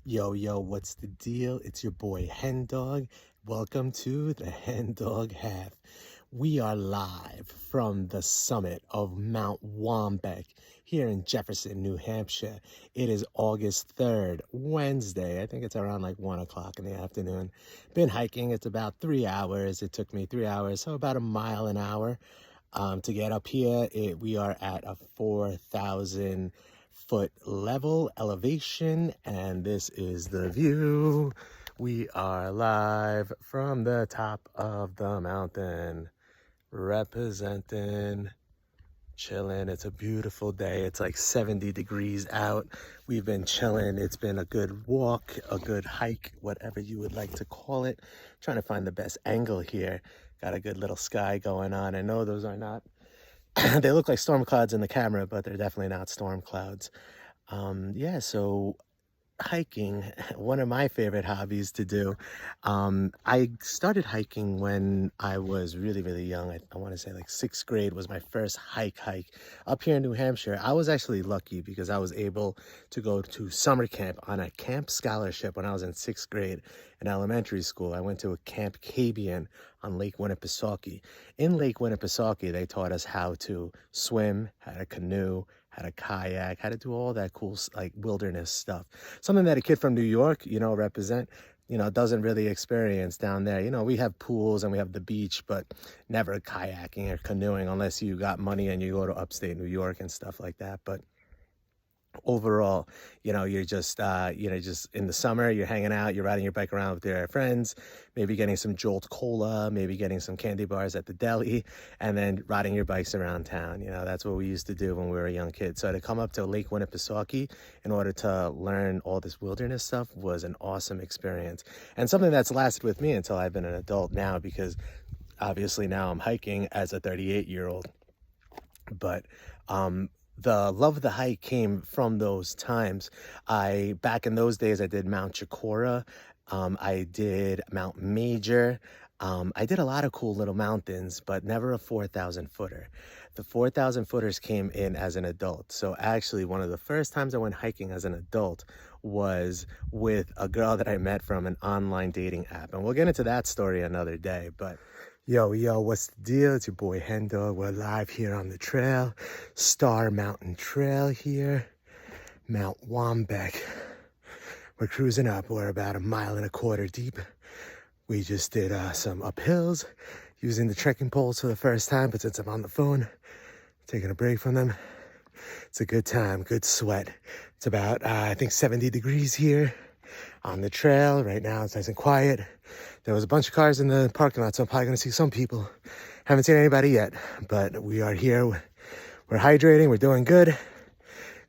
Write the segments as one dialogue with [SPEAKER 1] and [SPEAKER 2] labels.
[SPEAKER 1] Yo, yo, what's the deal? It's your boy HenDog. Welcome to the HenDog Half. We are live from the summit of Mount Waumbek here in Jefferson, New Hampshire. It is August 3rd, Wednesday. I think it's around like 1 o'clock in the afternoon. Been hiking. It's about 3 hours. It took me 3 hours, so about a mile an hour to get up here. We are at a 4,000-foot level elevation, and this is the view. We are live from the top of the mountain, representing, chilling. It's a beautiful day. It's like 70 degrees out. We've been chilling. It's been a good walk, a good hike, whatever you would like to call it. Trying to find the best angle here. Got a good little sky going on. I know those are not they look like storm clouds in the camera, but they're definitely not storm clouds. Yeah, so hiking, one of my favorite hobbies to do. I started hiking when I was really young. I want to say like 6th grade was my first hike up here in New Hampshire. I was actually lucky because I was able to go to summer camp on a camp scholarship when I was in 6th grade in elementary school. I went to a Camp Cabian on Lake Winnipesaukee. In Lake Winnipesaukee, they taught us how to swim, how to canoe, how to kayak, how to do all that cool like wilderness stuff. Something that a kid from New York, doesn't really experience down there. We have pools and we have the beach, but never kayaking or canoeing unless you got money and you go to upstate New York and stuff like that. But overall, you're just in the summer, you're hanging out, you're riding your bike around with your friends, maybe getting some Jolt Cola, maybe getting some candy bars at the deli, and then riding your bikes around town. That's what we used to do when we were young kids. So to come up to Lake Winnipesaukee in order to learn all this wilderness stuff was an awesome experience, and something that's lasted with me until I've been an adult now, because obviously now I'm hiking as a 38-year-old. But the love of the hike came from those times. Back in those days, I did Mount Chicora. I did Mount Major. I did a lot of cool little mountains, but never a 4,000 footer. The 4,000 footers came in as an adult. So actually, one of the first times I went hiking as an adult was with a girl that I met from an online dating app. And we'll get into that story another day, but yo, what's the deal? It's your boy HenDog. We're live here on the trail. Star Mountain Trail here. Mount Waumbek. We're cruising up. We're about 1.25 miles deep. We just did some uphills using the trekking poles for the first time, but since I'm on the phone, taking a break from them, it's a good time, good sweat. It's about, I think, 70 degrees here on the trail. Right now it's nice and quiet. There was a bunch of cars in the parking lot, so I'm probably going to see some people. Haven't seen anybody yet, but we are here. We're hydrating. We're doing good.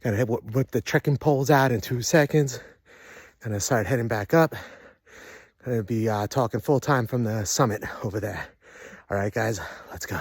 [SPEAKER 1] Gonna whip the trekking poles out in 2 seconds. Gonna start heading back up. Gonna be talking full time from the summit over there. All right, guys, let's go.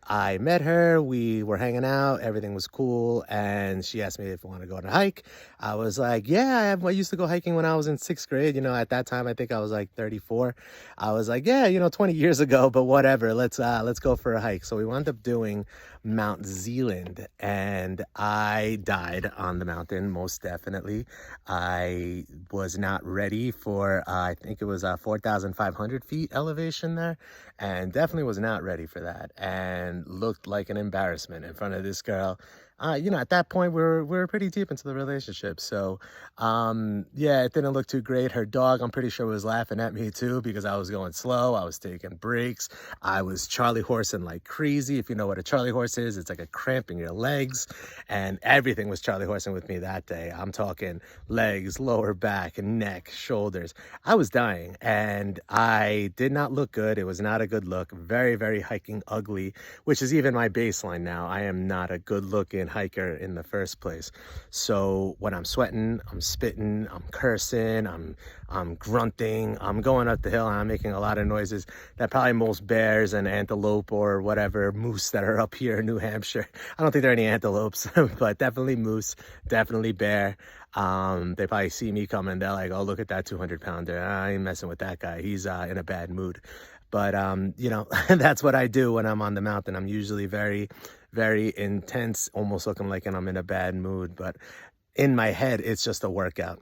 [SPEAKER 1] I met her, we were hanging out, everything was cool, and she asked me if I want to go on a hike. I was like, yeah, I used to go hiking when I was in 6th grade. At that time, I think I was like 34. I was like, yeah, 20 years ago, but whatever, let's go for a hike. So we wound up doing Mount Zealand, and I died on the mountain, most definitely. I was not ready for, I think it was 4,500 feet elevation there, and definitely was not ready for that, and looked like an embarrassment in front of this girl. At that point, we were pretty deep into the relationship. So, yeah, it didn't look too great. Her dog, I'm pretty sure, was laughing at me too, because I was going slow. I was taking breaks. I was Charlie horsing like crazy. If you know what a Charlie horse is, it's like a cramp in your legs, and everything was Charlie horsing with me that day. I'm talking legs, lower back, neck, shoulders. I was dying, and I did not look good. It was not a good look. Very hiking ugly, which is even my baseline now. I am not a good looking hiker in the first place. So when I'm sweating, I'm spitting, I'm cursing, I'm grunting, I'm going up the hill, and I'm making a lot of noises that probably most bears and antelope or whatever moose that are up here in New Hampshire. I don't think there are any antelopes, but definitely moose, definitely bear. They probably see me coming, they're like, oh, look at that 200-pounder. I ain't messing with that guy. He's in a bad mood. But that's what I do when I'm on the mountain. I'm usually very intense, almost looking like I'm in a bad mood, but in my head, it's just a workout.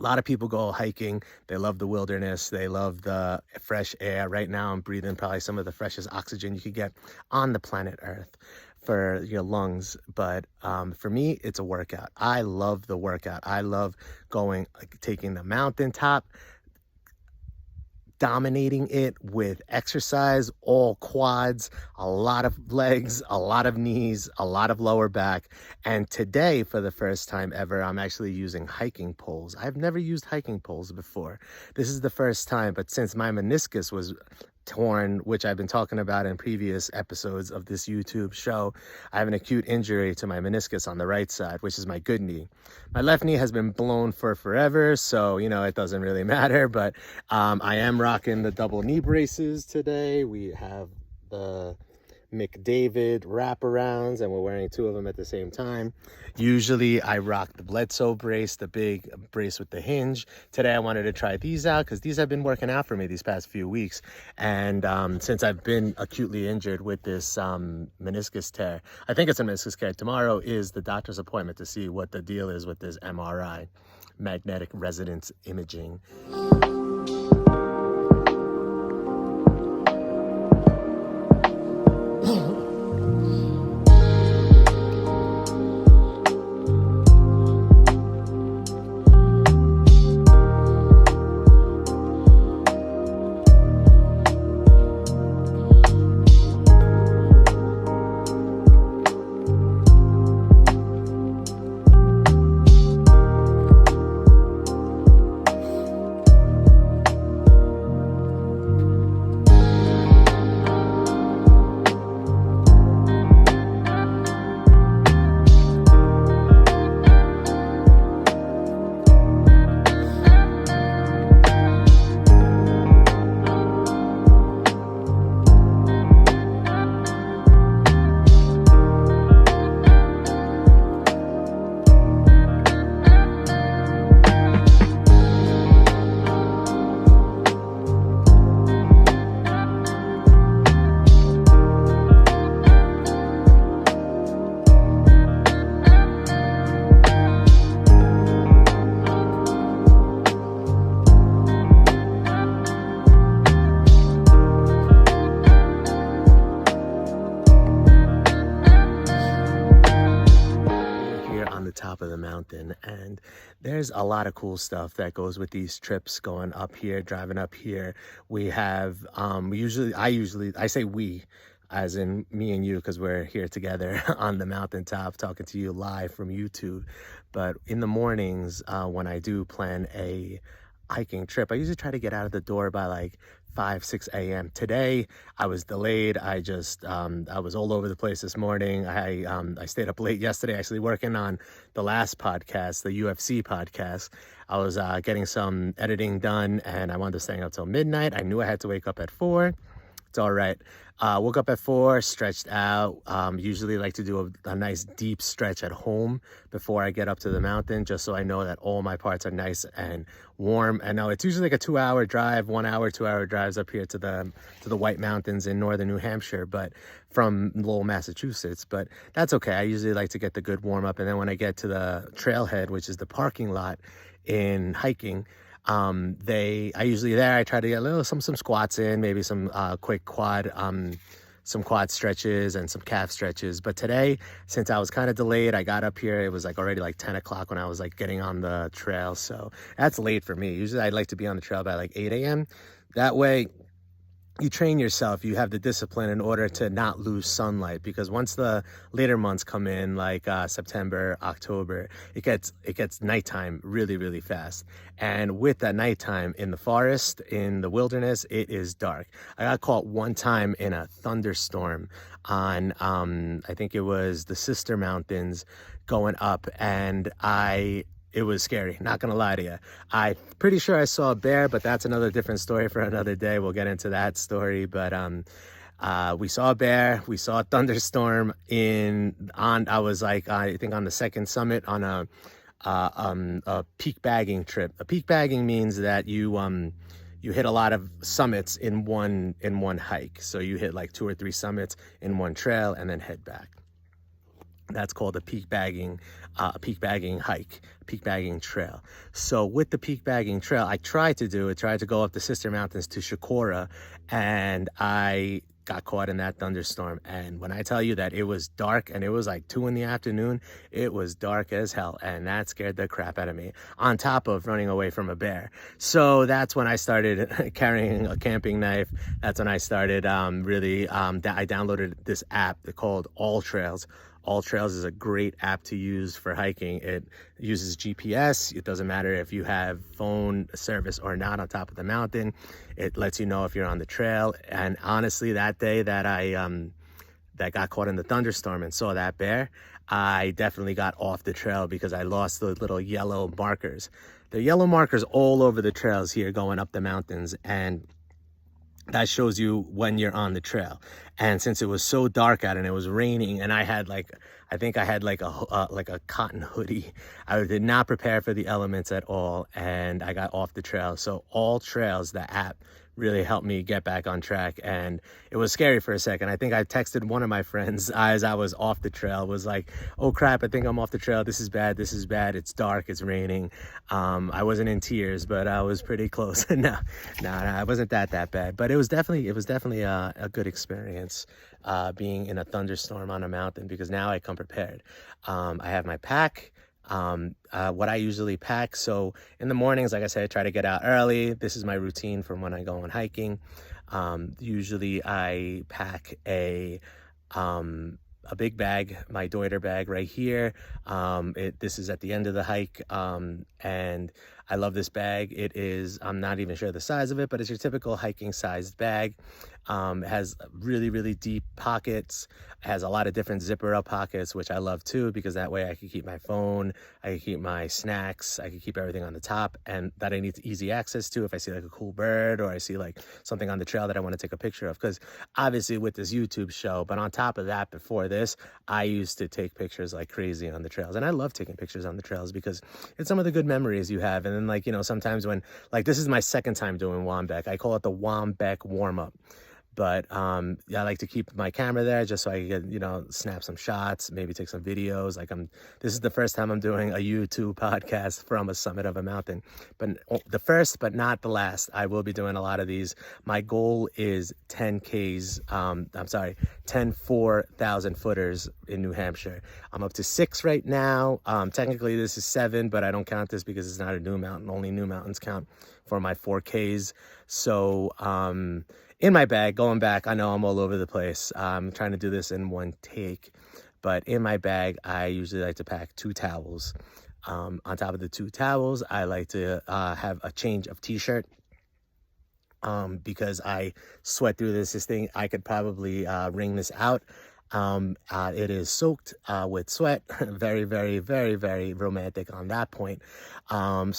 [SPEAKER 1] A lot of people go hiking. They love the wilderness. They love the fresh air. Right now, I'm breathing probably some of the freshest oxygen you could get on the planet Earth for your lungs. But for me, it's a workout. I love the workout. I love going, like, taking the mountaintop, dominating it with exercise, all quads, a lot of legs, a lot of knees, a lot of lower back. And today, for the first time ever, I'm actually using hiking poles. I've never used hiking poles before. This is the first time, but since my meniscus was torn, which I've been talking about in previous episodes of this YouTube show, I have an acute injury to my meniscus on the right side, which is my good knee. My left knee has been blown for forever, so it doesn't really matter, but I am rocking the double knee braces today. We have the McDavid wraparounds, and we're wearing two of them at the same time. Usually I rock the Bledsoe brace, the big brace with the hinge. Today I wanted to try these out because these have been working out for me these past few weeks. And since I've been acutely injured with this meniscus tear, I think it's a meniscus tear. Tomorrow is the doctor's appointment to see what the deal is with this MRI, magnetic resonance imaging. Top of the mountain, and there's a lot of cool stuff that goes with these trips going up here, driving up here. We have I say we as in me and you, because we're here together on the mountaintop talking to you live from YouTube. But in the mornings, when I do plan a hiking trip, I usually try to get out of the door by like 5-6 a.m. Today I was delayed. I was all over the place this morning. I stayed up late yesterday actually working on the last podcast, the UFC podcast. I was getting some editing done, and I wound up staying up till midnight. I knew I had to wake up at 4. It's all right. Woke up at 4, stretched out. Usually like to do a nice deep stretch at home before I get up to the mountain, just so I know that all my parts are nice and warm. I know it's usually like a 2-hour drive, 1 hour, 2-hour drives up here to the White Mountains in northern New Hampshire, but from Lowell, Massachusetts. But that's okay. I usually like to get the good warm up, and then when I get to the trailhead, which is the parking lot in hiking, I try to get some squats in, maybe some quick quad stretches and some calf stretches. But today, since I was kind of delayed, I got up here, it was like already like 10 o'clock when I was like getting on the trail. So that's late for me. Usually I'd like to be on the trail by like 8 a.m. That way you train yourself, you have the discipline in order to not lose sunlight, because once the later months come in, like September, October, it gets nighttime really, really fast. And with that nighttime in the forest, in the wilderness, it is dark. I got caught one time in a thunderstorm on, I think it was the Sister Mountains going up, and it was scary, not gonna lie to you. I'm pretty sure I saw a bear, but that's another different story for another day. We'll get into that story. But we saw a bear, we saw a thunderstorm I was like, I think on the second summit on a peak bagging trip. A peak bagging means that you hit a lot of summits in one hike. So you hit like 2 or 3 summits in one trail and then head back. That's called a peak bagging hike, peak bagging trail. So with the peak bagging trail, I tried to go up the sister mountains to Shakora, and I got caught in that thunderstorm. And when I tell you that it was dark and it was like 2 in the afternoon, it was dark as hell, and that scared the crap out of me, on top of running away from a bear. So that's when I started carrying a camping knife. That's when I started I downloaded this app called All Trails. All Trails is a great app to use for hiking. It uses GPS. It doesn't matter if you have phone service or not on top of the mountain. It lets you know if you're on the trail. And honestly, that day that I that got caught in the thunderstorm and saw that bear, I definitely got off the trail because I lost the little yellow markers. There are yellow markers all over the trails here going up the mountains, and that shows you when you're on the trail. And since it was so dark out and it was raining, and I think I had like a cotton hoodie, I did not prepare for the elements at all, and I got off the trail. So All Trails, the app, really helped me get back on track. And it was scary for a second. I think I texted one of my friends as I was off the trail, was like, oh crap, I think I'm off the trail. This is bad. It's dark, it's raining. I wasn't in tears, but I was pretty close. No, I wasn't that bad, but it was definitely a good experience, being in a thunderstorm on a mountain, because now I come prepared. I have my pack. What I usually pack. So in the mornings, like I said, I try to get out early. This is my routine from when I go on hiking. Usually I pack a big bag, my Deuter bag right here. This is at the end of the hike. And I love this bag. It is, I'm not even sure the size of it, but it's your typical hiking sized bag. It has really, really deep pockets. It has a lot of different zipper up pockets, which I love too, because that way I can keep my phone, I can keep my snacks, I can keep everything on the top, and that I need easy access to if I see like a cool bird or I see like something on the trail that I want to take a picture of. Because obviously with this YouTube show, but on top of that, before this, I used to take pictures like crazy on the trails. And I love taking pictures on the trails because it's some of the good memories you have. And then, like, you know, sometimes when, like, this is my second time doing Waumbek. I call it the Waumbek warm-up. But I like to keep my camera there just so I can, you know, snap some shots, maybe take some videos. Like, this is the first time I'm doing a YouTube podcast from a summit of a mountain, but the first, but not the last. I will be doing a lot of these. My goal is 10 4,000 footers in New Hampshire. I'm up to 6 right now. Technically this is 7, but I don't count this because it's not a new mountain. Only new mountains count for my 4Ks. So, in my bag, going back, I know I'm all over the place. I'm trying to do this in one take, but in my bag, I usually like to pack 2 towels. On top of the 2 towels, I like to have a change of t-shirt, because I sweat through this thing. I could probably wring this out. It is soaked with sweat. Very, very, very, very romantic on that point. So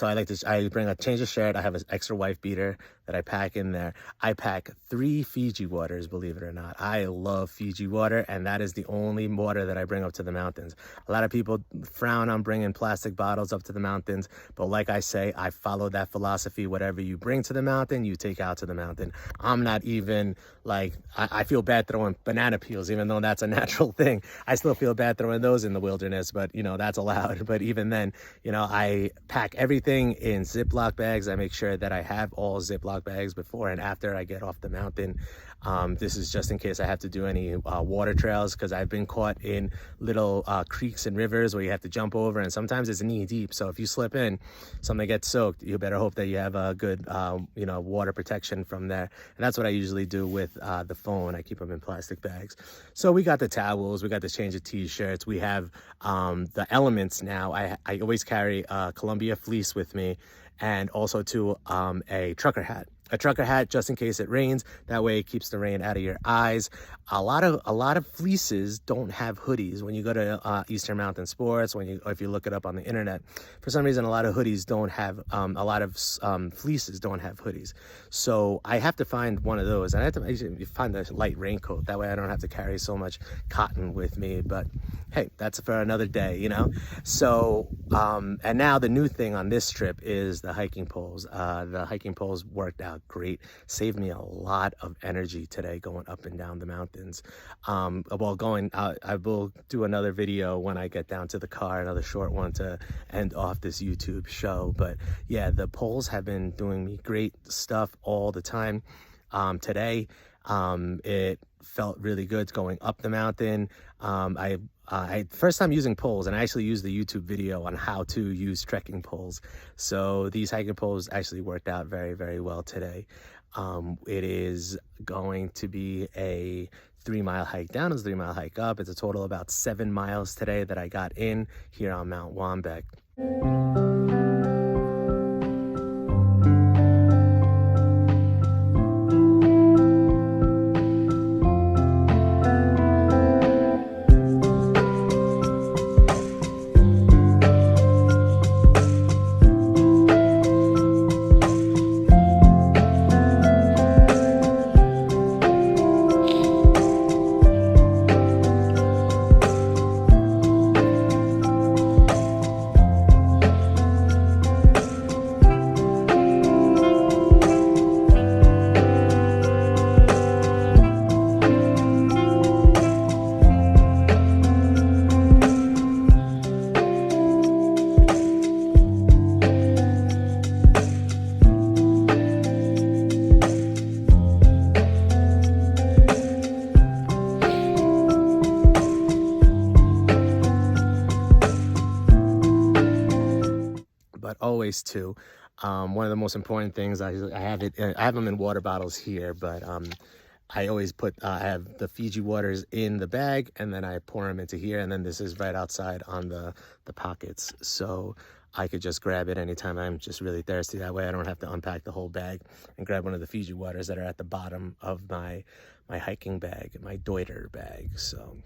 [SPEAKER 1] I bring a change of shirt. I have an extra wife beater that I pack in there. I pack 3 Fiji waters, believe it or not. I love Fiji water, and that is the only water that I bring up to the mountains. A lot of people frown on bringing plastic bottles up to the mountains, but like I say, I follow that philosophy. Whatever you bring to the mountain, you take out to the mountain. I'm not even like, I feel bad throwing banana peels, even though that's a natural thing. I still feel bad throwing those in the wilderness, but you know, that's allowed. But even then, you know, I pack everything in Ziploc bags. I make sure that I have all Ziploc bags before and after I get off the mountain. This is just in case I have to do any water trails, because I've been caught in little creeks and rivers where you have to jump over, and sometimes it's knee deep. So if you slip in, something gets soaked, you better hope that you have a good you know, water protection from there. And that's what I usually do with the phone. I keep them in plastic bags. So we got the towels, we got the change of t-shirts, we have the elements now. I always carry Columbia fleece with me, and also too a trucker hat. A trucker hat just in case it rains. That way it keeps the rain out of your eyes. A lot of fleeces don't have hoodies. When you go to Eastern Mountain Sports, or if you look it up on the internet, for some reason a lot of hoodies don't have fleeces don't have hoodies. So I have to find one of those, and I have to find a light raincoat. That way I don't have to carry so much cotton with me. But hey, that's for another day, you know. So and now the new thing on this trip is the hiking poles. The hiking poles worked out great. Saved me a lot of energy today going up and down the mountains. Well, I will do another video when I get down to the car, another short one to end off this YouTube show. But yeah, the poles have been doing me great stuff all the time. Today, it felt really good going up the mountain. I first time using poles, and I actually used the YouTube video on how to use trekking poles. So these hiking poles actually worked out very, very well today. It is going to be a 3-mile hike down and a 3-mile hike up. It's a total of about 7 miles today that I got in here on Mount Waumbek. But always too, one of the most important things, I have them in water bottles here, but I always I have the Fiji waters in the bag, and then I pour them into here, and then this is right outside on the pockets, so I could just grab it anytime I'm just really thirsty. That way I don't have to unpack the whole bag and grab one of the Fiji waters that are at the bottom of my hiking bag, my Deuter bag. So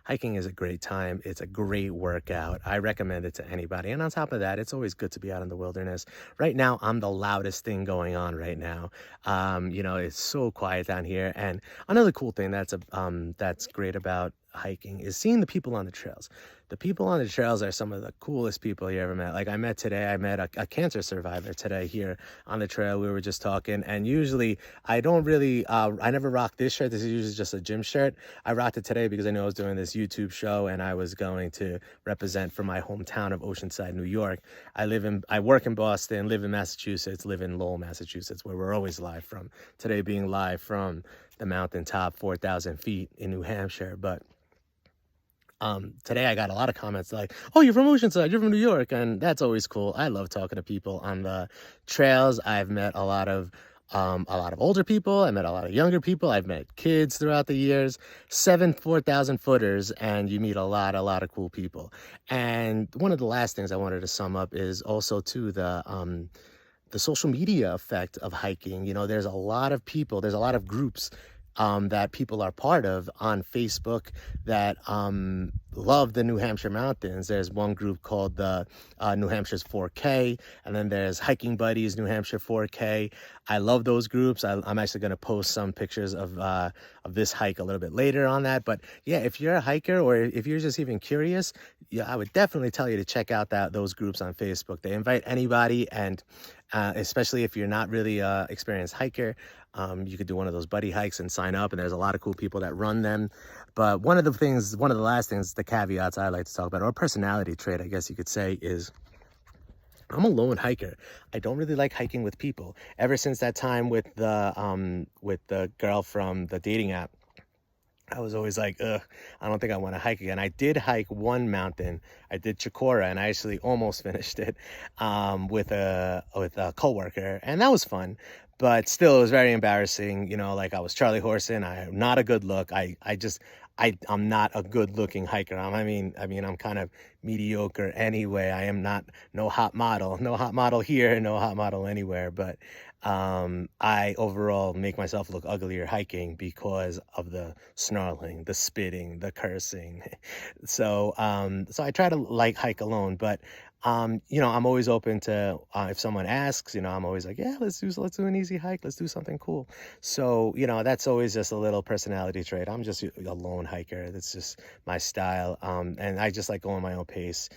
[SPEAKER 1] hiking is a great time. It's a great workout. I recommend it to anybody. And on top of that, it's always good to be out in the wilderness. Right now, I'm the loudest thing going on right now. You know, it's so quiet down here. And another cool thing that's great about hiking is seeing the people on the trails. The people on the trails are some of the coolest people you ever met. Like I met a cancer survivor today here on the trail. We were just talking, and usually I don't really, I never rock this shirt. This is usually just a gym shirt. I rocked it today because I knew I was doing this YouTube show and I was going to represent for my hometown of Oceanside, New York. I work in Boston, live in Massachusetts, live in Lowell, Massachusetts, where we're always live from. Today being live from the mountaintop, 4,000 feet in New Hampshire. But today I got a lot of comments like, oh, you're from Oceanside, you're from New York, and that's always cool. I love talking to people on the trails. I've met a lot of older people. I met a lot of younger people. I've met kids throughout the years, 4,000 footers, and you meet a lot of cool people. And one of the last things I wanted to sum up is also too the social media effect of hiking. You know, there's a lot of people, there's a lot of groups that people are part of on Facebook that love the New Hampshire mountains. There's one group called the New Hampshire's 4K, and then there's Hiking Buddies New Hampshire 4K. I love those groups. I'm actually going to post some pictures of this hike a little bit later on that. But yeah, if you're a hiker or if you're just even curious, yeah, I would definitely tell you to check out those groups on Facebook. They invite anybody, and especially if you're not really an experienced hiker, you could do one of those buddy hikes and sign up, and there's a lot of cool people that run them. But one of the last things, the caveats I like to talk about, or personality trait, I guess you could say, is I'm a lone hiker. I don't really like hiking with people. Ever since that time with the girl from the dating app, I was always like, ugh, I don't think I want to hike again. I did hike one mountain. I did Chikora, and I actually almost finished it with a coworker, and that was fun. But still, it was very embarrassing. You know, like I was Charlie horsing. I'm not a good look. I'm not a good looking hiker. I mean, I'm kind of mediocre anyway. I am not no hot model here, no hot model anywhere. But I overall make myself look uglier hiking because of the snarling, the spitting, the cursing. So I try to hike alone, but you know, I'm always open to if someone asks, you know, I'm always like, yeah, let's do an easy hike, let's do something cool. So, you know, that's always just a little personality trait. I'm just a lone hiker. That's just my style, and I just like going my own pace.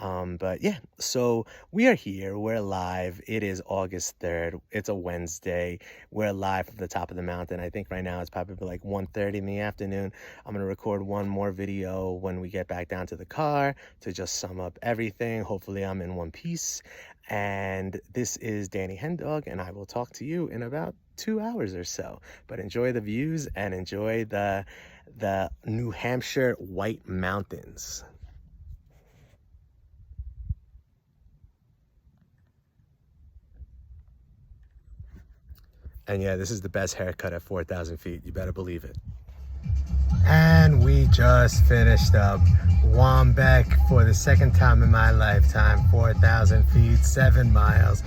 [SPEAKER 1] But yeah, so we are here. We're live. It is August 3rd. It's a Wednesday. We're live at the top of the mountain. I think right now it's probably like 1:30 in the afternoon. I'm going to record one more video when we get back down to the car to just sum up everything. Hopefully I'm in one piece. And this is Danny HenDog, and I will talk to you in about 2 hours or so. But enjoy the views and enjoy the New Hampshire White Mountains. And yeah, this is the best haircut at 4,000 feet. You better believe it. And we just finished up Waumbek for the second time in my lifetime. 4,000 feet, 7 miles.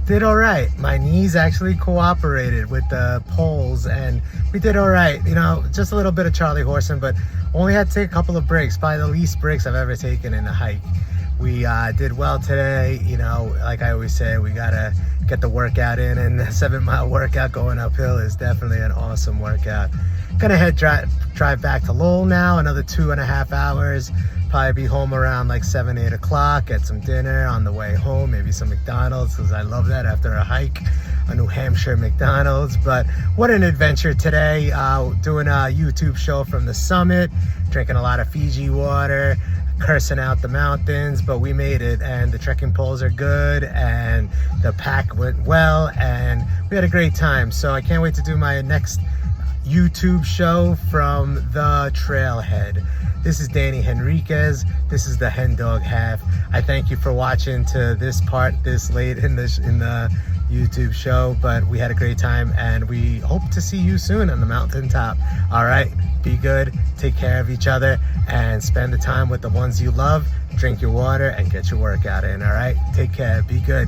[SPEAKER 1] Did all right. My knees actually cooperated with the poles and we did all right. You know, just a little bit of Charlie horsing, but only had to take a couple of breaks. Probably the least breaks I've ever taken in a hike. We did well today. You know, like I always say, we gotta get the workout in, and the 7-mile workout going uphill is definitely an awesome workout. Gonna drive back to Lowell now, another 2.5 hours. Probably be home around like 7, 8 o'clock, get some dinner on the way home, maybe some McDonald's, because I love that after a hike, a New Hampshire McDonald's. But what an adventure today, doing a YouTube show from the summit, drinking a lot of Fiji water, cursing out the mountains, but we made it, and the trekking poles are good, and the pack went well, and we had a great time. So I can't wait to do my next YouTube show from the trailhead. This is Danny Henriquez. This is the HenDog half. I thank you for watching to this part this late in the YouTube show, but we had a great time, and we hope to see you soon on the mountaintop. All right, be good, take care of each other, and spend the time with the ones you love. Drink your water and get your workout in. All right, take care, be good.